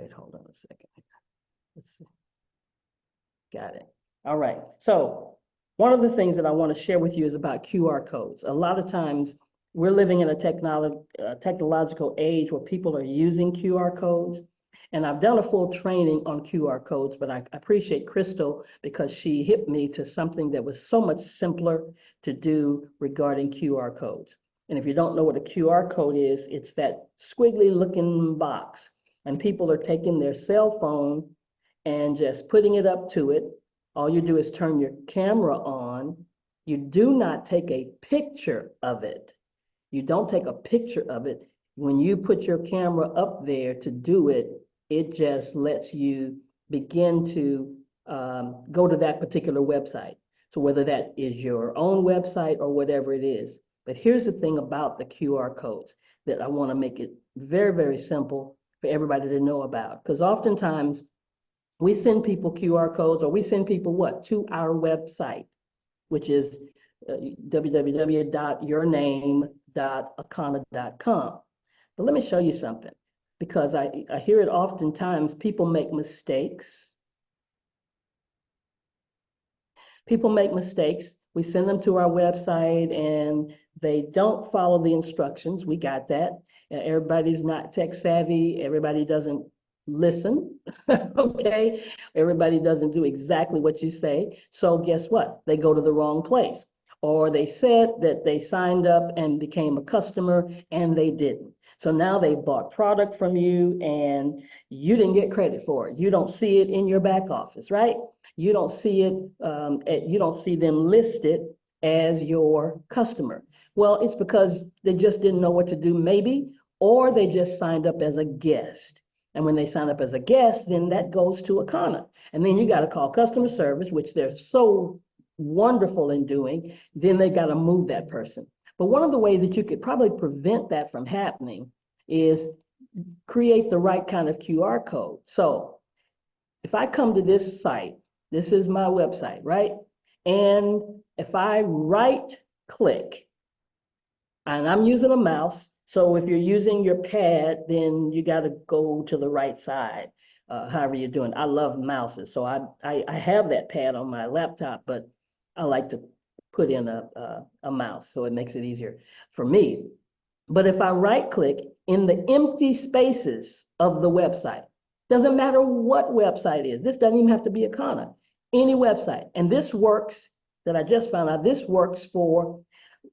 right, hold on a second. Let's see. Got it. All right. So one of the things that I want to share with you is about QR codes. A lot of times we're living in a technological age where people are using QR codes. And I've done a full training on QR codes, but I appreciate Crystal because she hit me to something that was so much simpler to do regarding QR codes. And if you don't know what a QR code is, it's that squiggly looking box. And people are taking their cell phone and just putting it up to it. All you do is turn your camera on. You do not take a picture of it. You don't take a picture of it. When you put your camera up there to do it, it just lets you begin to go to that particular website. So whether that is your own website or whatever it is. But here's the thing about the QR codes that I want to make it very, very simple for everybody to know about. Because oftentimes we send people QR codes, or we send people what? To our website, which is www.yourname.akana.com. But let me show you something, because I hear it oftentimes, people make mistakes. People make mistakes. We send them to our website and they don't follow the instructions. We got that. Everybody's not tech savvy. Everybody doesn't listen, okay? Everybody doesn't do exactly what you say. So guess what? They go to the wrong place. Or they said that they signed up and became a customer and they didn't. So now they bought product from you and you didn't get credit for it. You don't see it in your back office, right? You don't see it, you don't see them listed as your customer. Well, it's because they just didn't know what to do maybe, or they just signed up as a guest. And when they sign up as a guest, then that goes to Akana. And then you got to call customer service, which they're so wonderful in doing. Then they got to move that person. But one of the ways that you could probably prevent that from happening is create the right kind of QR code. So if I come to this site, this is my website, right? And if I right click, and I'm using a mouse, so if you're using your pad, then you got to go to the right side, however you're doing. I love mouses, so I have that pad on my laptop, but I like to put in a mouse, so it makes it easier for me. But if I right click in the empty spaces of the website, doesn't matter what website it is, this doesn't even have to be Akana, any website. And this works, that I just found out, this works for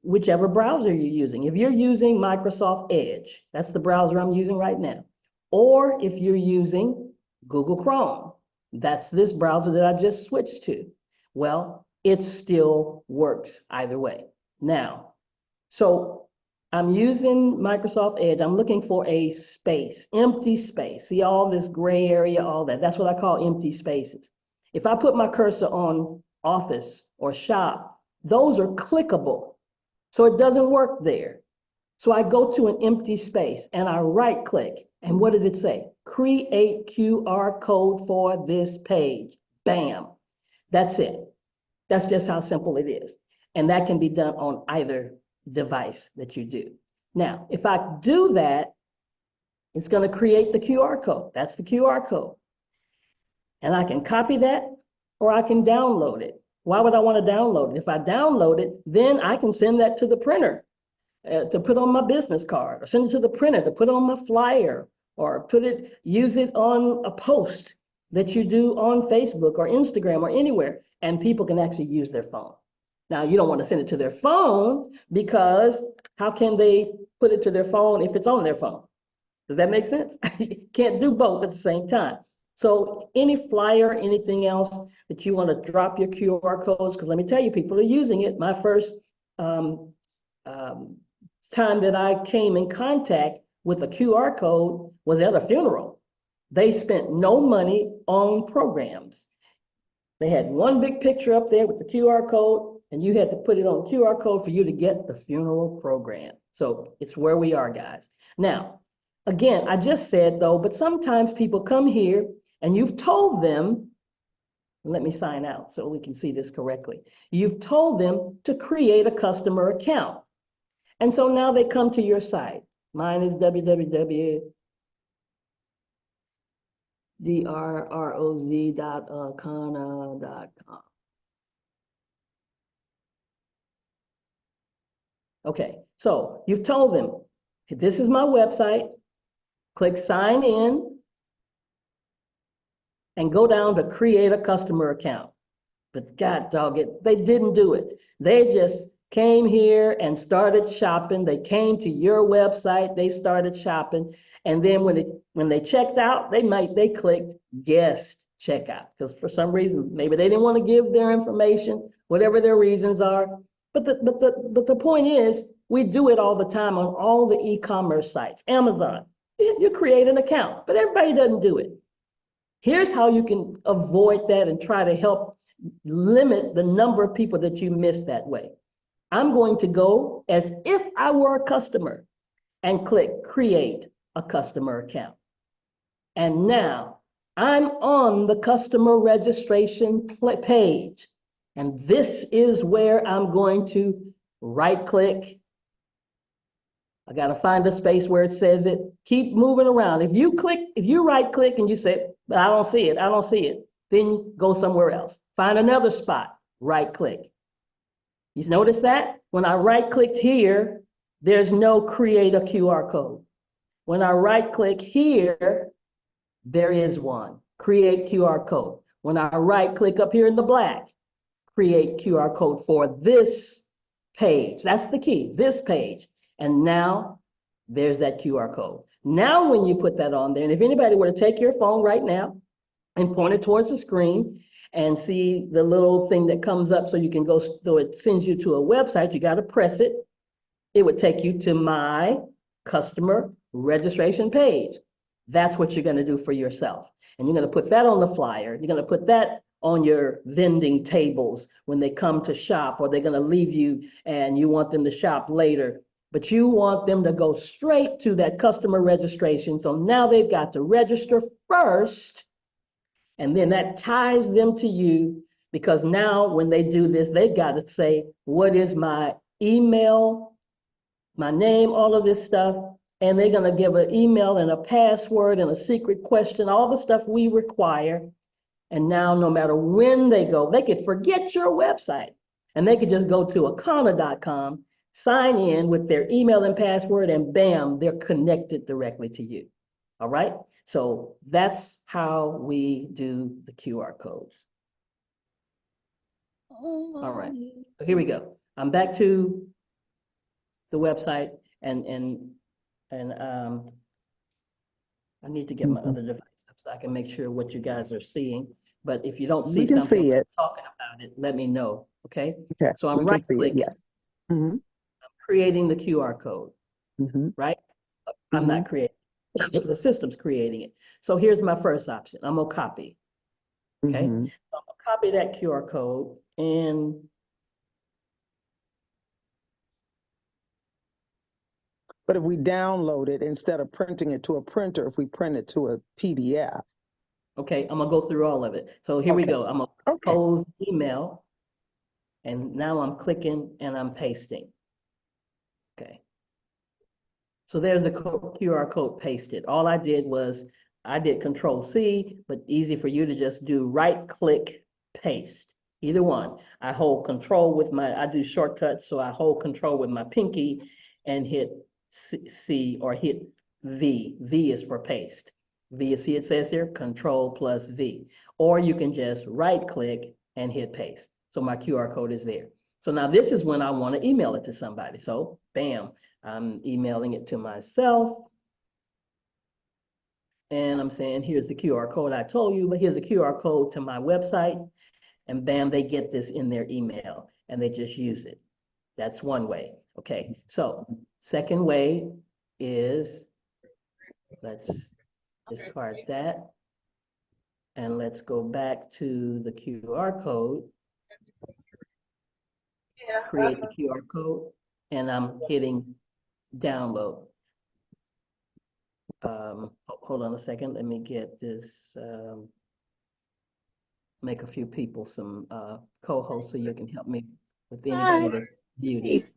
whichever browser you're using. If you're using Microsoft Edge, that's the browser I'm using right now. Or if you're using Google Chrome, that's this browser that I just switched to. Well, it still works either way. Now, so I'm using Microsoft Edge. I'm looking for a space, empty space. See all this gray area, all that. That's what I call empty spaces. If I put my cursor on Office or Shop, those are clickable. So it doesn't work there. So I go to an empty space and I right click. And what does it say? Create QR code for this page. Bam. That's it. That's just how simple it is. And that can be done on either device that you do. Now, if I do that, it's going to create the QR code. That's the QR code. And I can copy that or I can download it. Why would I want to download it? If I download it, then I can send that to the printer to put on my business card, or send it to the printer to put on my flyer, or use it on a post that you do on Facebook or Instagram or anywhere, and people can actually use their phone. Now, you don't want to send it to their phone because how can they put it to their phone if it's on their phone? Does that make sense? You can't do both at the same time. So any flyer, anything else that you want to drop your QR codes, because let me tell you, people are using it. My first time that I came in contact with a QR code was at a funeral. They spent no money on programs. They had one big picture up there with the QR code, and you had to put it on the QR code for you to get the funeral program. So it's where we are, guys. Now, again, I just said though, but sometimes people come here and you've told them, let me sign out so we can see this correctly. You've told them to create a customer account. And so now they come to your site. Mine is www. drroz.akana.com. Okay, so you've told them, this is my website, click sign in, and go down to create a customer account. But God dog it, they didn't do it. They just came here and started shopping. They came to your website, they started shopping. And then when they checked out, they clicked guest checkout. Because for some reason, maybe they didn't want to give their information, whatever their reasons are. But the point is, we do it all the time on all the e-commerce sites. Amazon, you create an account, but everybody doesn't do it. Here's how you can avoid that and try to help limit the number of people that you miss that way. I'm going to go as if I were a customer and click create a customer account. And now I'm on the customer registration page. And this is where I'm going to right click. I got to find a space where it says it. Keep moving around. If you right click and you say, I don't see it, then you go somewhere else. Find another spot, right click. You notice that? When I right clicked here, there's no create a QR code. When I right click here, there is one, create QR code. When I right click up here in the black, create QR code for this page. That's the key, this page. And now there's that QR code. Now, when you put that on there, and if anybody were to take your phone right now and point it towards the screen and see the little thing that comes up so you can go, so it sends you to a website, you got to press it. It would take you to my customer registration page. That's what you're going to do for yourself. And you're going to put that on the flyer. You're going to put that on your vending tables when they come to shop, or they're going to leave you and you want them to shop later. But you want them to go straight to that customer registration. So now they've got to register first, and then that ties them to you, because now when they do this, they've got to say, what is my email, my name, all of this stuff. And they're going to give an email and a password and a secret question, all the stuff we require. And now no matter when they go, they could forget your website and they could just go to akana.com, sign in with their email and password, and bam, they're connected directly to you. All right. So that's how we do the QR codes. All right. So here we go. I'm back to the website, and I need to get my other device up so I can make sure what you guys are seeing. But if you don't see something talking about it, let me know. Okay. Okay. So I'm right clicking. Yes. I'm creating the QR code. Right? I'm not creating it. The system's creating it. So here's my first option. I'm gonna copy. Okay. So I'm gonna copy that QR code, and but if we download it instead of printing it to a printer, if we print it to a PDF. Okay, I'm gonna go through all of it. So here we go. I'm gonna compose email, and now I'm clicking and I'm pasting. Okay. So there's the QR code pasted. All I did was I did Control C, but easy for you to just do right click, paste. Either one. I hold Control with I do shortcuts, so I hold Control with my pinky and hit C or hit V. V is for paste. V, you see it says here, Control plus V. Or you can just right click and hit paste. So my QR code is there. So now this is when I want to email it to somebody. So bam, I'm emailing it to myself. And I'm saying, here's the QR code I told you, but here's the QR code to my website. And bam, they get this in their email and they just use it. That's one way. Okay, so second way is, let's discard that. And let's go back to the QR code. Create the QR code, and I'm hitting download. Hold on a second. Let me get this, make a few people some co-hosts so you can help me with anybody that's muted.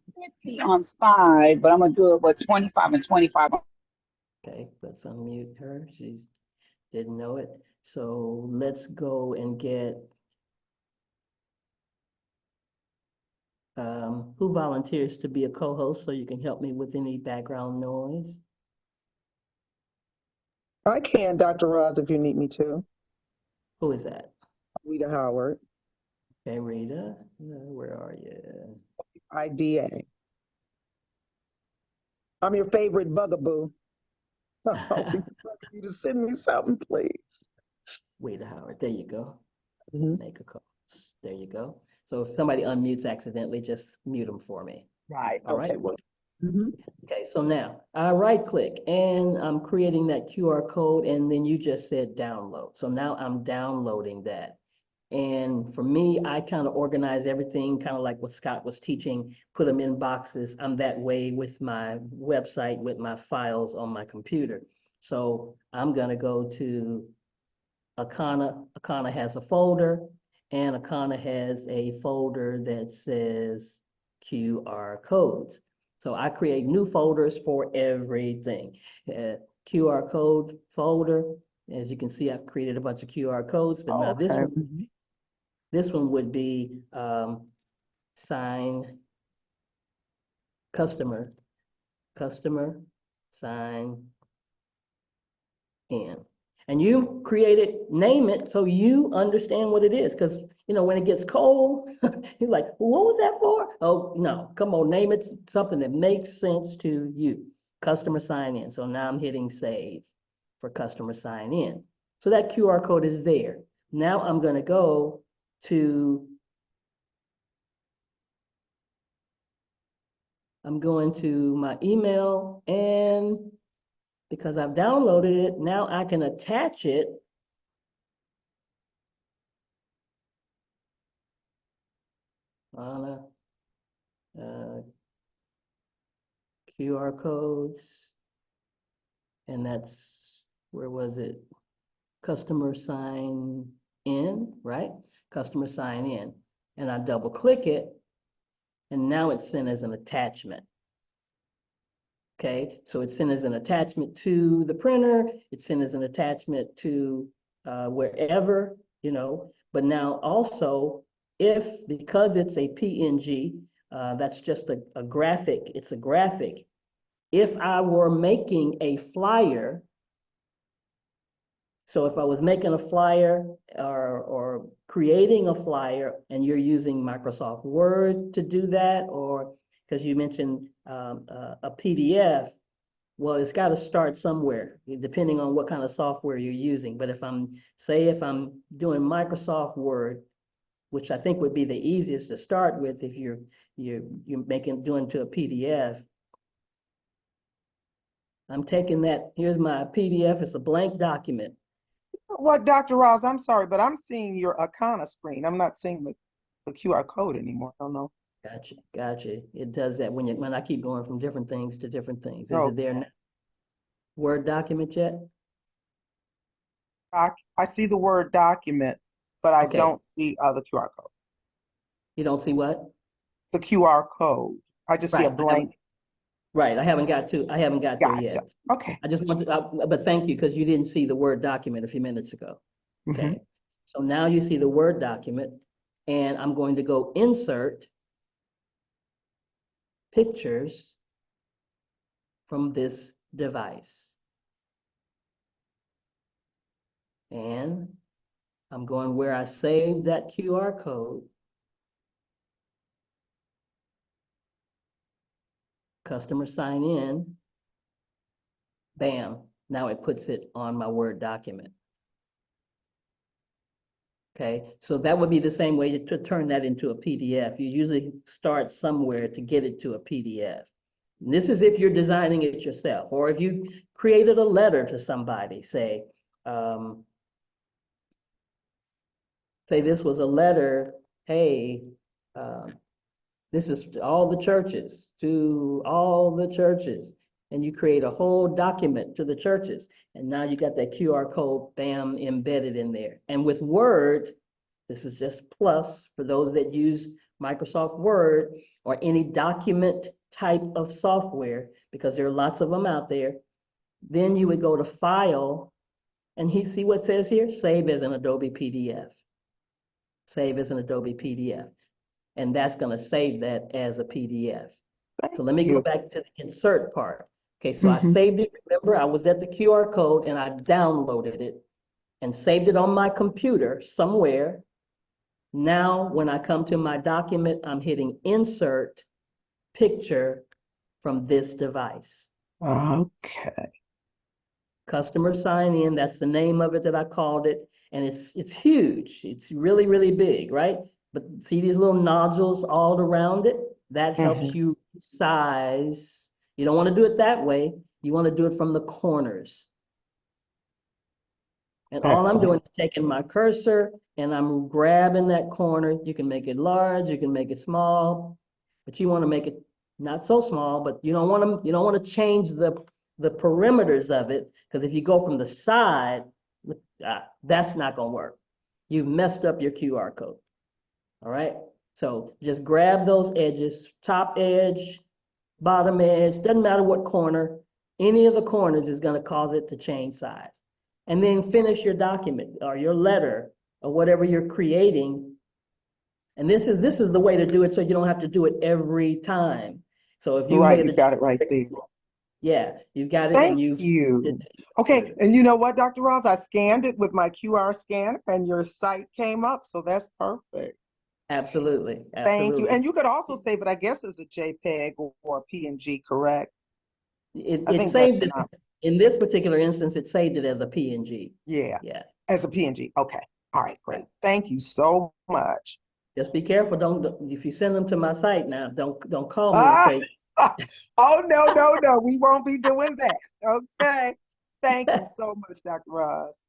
On 5, but I'm gonna do it with 25 and 25. Okay, let's unmute her. She didn't know it. So let's go and get, who volunteers to be a co-host so you can help me with any background noise? I can, Dr. Roz, if you need me to. Who is that? Rita Howard, Okay, Rita, where are you? IDA. I'm your favorite bugaboo. I'll be bugging you to send me something, please. Rita Howard, there you go. Mhm. Make a call. There you go. So if somebody unmutes accidentally, just mute them for me. Right. All right. Okay. Well. Mhm. Okay, so now I right click and I'm creating that QR code, and then you just said download. So now I'm downloading that. And for me, I kind of organize everything, kind of like what Scott was teaching, put them in boxes. I'm that way with my website, with my files on my computer. So I'm gonna go to Akana. Akana has a folder, and Akana has a folder that says QR codes. So I create new folders for everything. QR code folder. As you can see, I've created a bunch of QR codes, but Oh, now okay. Mhm. this one would be sign customer sign in. And you create it, name it, so you understand what it is. Because, you know, when it gets cold, you're like, what was that for? Oh, no, come on, name it something that makes sense to you. Customer sign in. So now I'm hitting save for customer sign in. So that QR code is there. Now I'm going to go to, I'm going to my email, and because I've downloaded it, now I can attach it on a QR codes, and that's, where was it? Customer sign in, right? Customer sign in. And I double click it, and now it's sent as an attachment. Okay, so it's sent as an attachment to the printer, it's sent as an attachment to wherever, you know, but now also, if, because it's a PNG, that's just a graphic, it's a graphic. If I were making a flyer, so if I was making a flyer or creating a flyer, and you're using Microsoft Word to do that, or because you mentioned a PDF, well, it's got to start somewhere, depending on what kind of software you're using. But if I'm doing Microsoft Word, which I think would be the easiest to start with if you're doing to a PDF. I'm taking that, here's my PDF, it's a blank document. What, Dr. Ross, I'm sorry, but I'm seeing your Akana screen. I'm not seeing the QR code anymore. I don't know. Gotcha, gotcha. It does that when I keep going from different things to different things. Is Oh, it there now? Word document yet? I see the word document, but I Okay, don't see the QR code. you don't see what? The QR code. I just see a Right, blank. right, I haven't got there Gotcha. yet. Okay. I just want to, but thank you, because you didn't see the Word document a few minutes ago. Mhm. Okay, so now you see the Word document, and I'm going to go insert pictures from this device. And I'm going where I saved that QR code, customer sign in, bam, now it puts it on my Word document. Okay, so that would be the same way to turn that into a PDF. You usually start somewhere to get it to a PDF. And this is if you're designing it yourself, or if you created a letter to somebody, say this was a letter, hey, this is to all the churches, and you create a whole document to the churches, and now you got that QR code, bam, embedded in there. And with Word, this is just plus for those that use Microsoft Word or any document type of software, because there are lots of them out there. Then you would go to File, And he see what it says here, save as an Adobe PDF. Save as an Adobe PDF. And that's gonna save that as a PDF. Thank So let me go you. back to the insert part. Okay, so I Mhm. saved it. Remember, I was at the QR code and I downloaded it and saved it on my computer somewhere. Now, when I come to my document, I'm hitting insert picture from this device. Okay. Customer sign in, that's the name of it that I called it. And it's huge. It's really, really big, right? But see these little nodules all around it? That helps you size. You don't want to do it that way. You want to do it from the corners. And all I'm doing is taking my cursor and I'm grabbing that corner. You can make it large, you can make it small, but you want to make it not so small, but you don't want to change the perimeters of it, because if you go from the side, that's not going to work. You've messed up your QR code. All right. So just grab those edges, top edge, bottom edge, doesn't matter what corner, any of the corners is going to cause it to change size. And then finish your document or your letter or whatever you're creating. And this is the way to do it, so you don't have to do it every time. So if you Right, made you got it right there. yeah, you've got it and Thank you've you. Okay, and you know what, Dr. Ross? I scanned it with my QR scanner and your site came up, so that's perfect. absolutely, Thank you. absolutely. And you could also save it, I guess, as a JPEG or a PNG, correct? It I it think saved that's it enough. in this particular instance. It saved it as a PNG. Yeah, Yeah. as a PNG. Okay. All right, great. Thank you so much. Just be careful. Don't if you send them to my site now, don't call me and Ah, say, oh, no, no, no. We won't be doing that. Okay. Thank you so much, Dr. Ross.